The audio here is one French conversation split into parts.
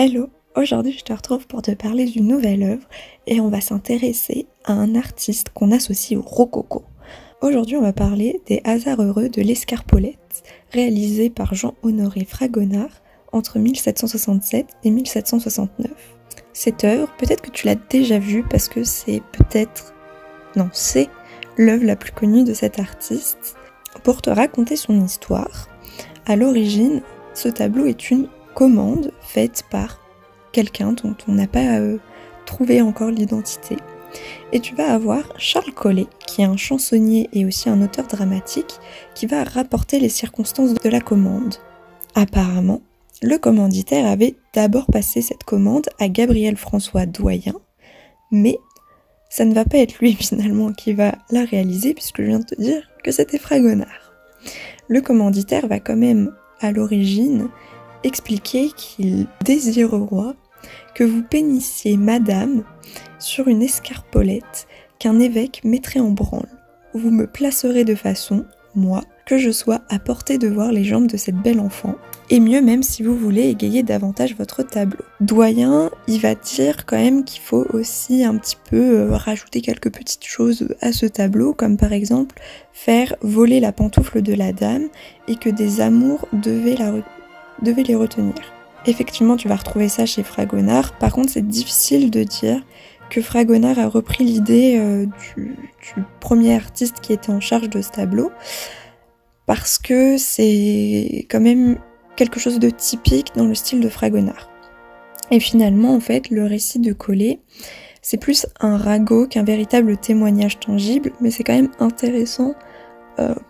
Hello, aujourd'hui je te retrouve pour te parler d'une nouvelle œuvre et on va s'intéresser à un artiste qu'on associe au rococo. Aujourd'hui on va parler des Hasards heureux de l'Escarpolette, réalisé par Jean-Honoré Fragonard entre 1767 et 1769. Cette œuvre, peut-être que tu l'as déjà vue parce que c'est l'œuvre la plus connue de cet artiste. Pour te raconter son histoire, à l'origine, ce tableau est une commande faite par quelqu'un dont on n'a pas trouvé encore l'identité. Et tu vas avoir Charles Collet, qui est un chansonnier et aussi un auteur dramatique, qui va rapporter les circonstances de la commande. Apparemment, le commanditaire avait d'abord passé cette commande à Gabriel François Doyen, mais ça ne va pas être lui finalement qui va la réaliser, puisque je viens de te dire que c'était Fragonard. Le commanditaire va quand même, à l'origine, expliquer qu'il désire au roi que vous peignissiez madame sur une escarpolette qu'un évêque mettrait en branle. Vous me placerez de façon, moi, que je sois à portée de voir les jambes de cette belle enfant, et mieux même si vous voulez égayer davantage votre tableau. Doyen, il va dire quand même qu'il faut aussi un petit peu rajouter quelques petites choses à ce tableau, comme par exemple faire voler la pantoufle de la dame et que des amours devaient les retenir. Effectivement, tu vas retrouver ça chez Fragonard. Par contre, c'est difficile de dire que Fragonard a repris l'idée du premier artiste qui était en charge de ce tableau, parce que c'est quand même quelque chose de typique dans le style de Fragonard. Et finalement, en fait, le récit de Collet, c'est plus un ragot qu'un véritable témoignage tangible, mais c'est quand même intéressant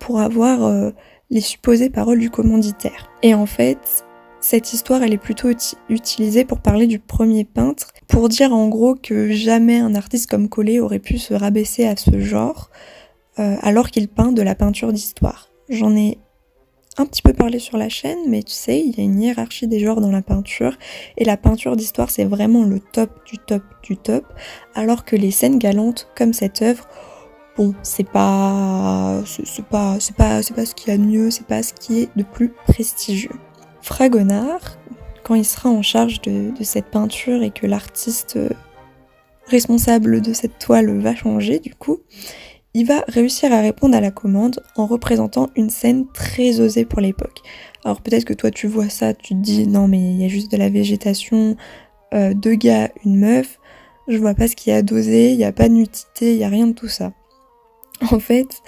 pour avoir les supposées paroles du commanditaire. Et en fait, cette histoire, elle est plutôt utilisée pour parler du premier peintre, pour dire en gros que jamais un artiste comme Collet aurait pu se rabaisser à ce genre, alors qu'il peint de la peinture d'histoire. J'en ai un petit peu parlé sur la chaîne, mais tu sais, il y a une hiérarchie des genres dans la peinture, et la peinture d'histoire, c'est vraiment le top du top du top, alors que les scènes galantes, comme cette œuvre, bon, c'est pas ce qu'il y a de mieux, c'est pas ce qui est de plus prestigieux. Fragonard, quand il sera en charge de cette peinture et que l'artiste responsable de cette toile va changer du coup, il va réussir à répondre à la commande en représentant une scène très osée pour l'époque. Alors peut-être que toi tu vois ça, tu te dis non mais il y a juste de la végétation, deux gars, une meuf, je vois pas ce qu'il y a d'osé, il n'y a pas de nudité, il n'y a rien de tout ça. En fait,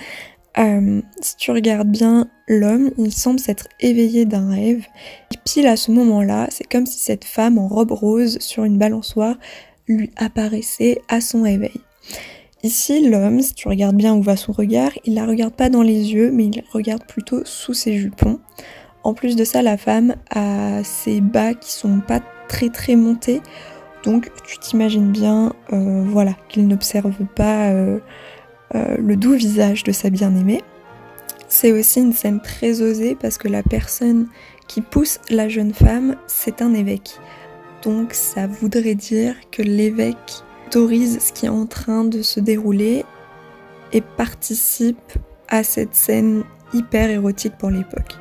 si tu regardes bien l'homme, il semble s'être éveillé d'un rêve. Et pile à ce moment-là, c'est comme si cette femme en robe rose sur une balançoire lui apparaissait à son réveil. Ici, l'homme, si tu regardes bien où va son regard, il la regarde pas dans les yeux, mais il regarde plutôt sous ses jupons. En plus de ça, la femme a ses bas qui sont pas très montés, donc tu t'imagines bien, qu'il n'observe pas le doux visage de sa bien-aimée. C'est aussi une scène très osée parce que la personne qui pousse la jeune femme, c'est un évêque. Donc ça voudrait dire que l'évêque autorise ce qui est en train de se dérouler et participe à cette scène hyper érotique pour l'époque.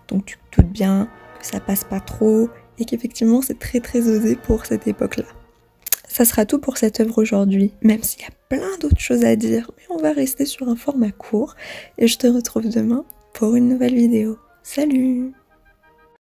Donc tu te doutes bien que ça passe pas trop et qu'effectivement c'est très osé pour cette époque-là. Ça sera tout pour cette œuvre aujourd'hui, même s'il y a plein d'autres choses à dire, mais on va rester sur un format court et je te retrouve demain pour une nouvelle vidéo. Salut!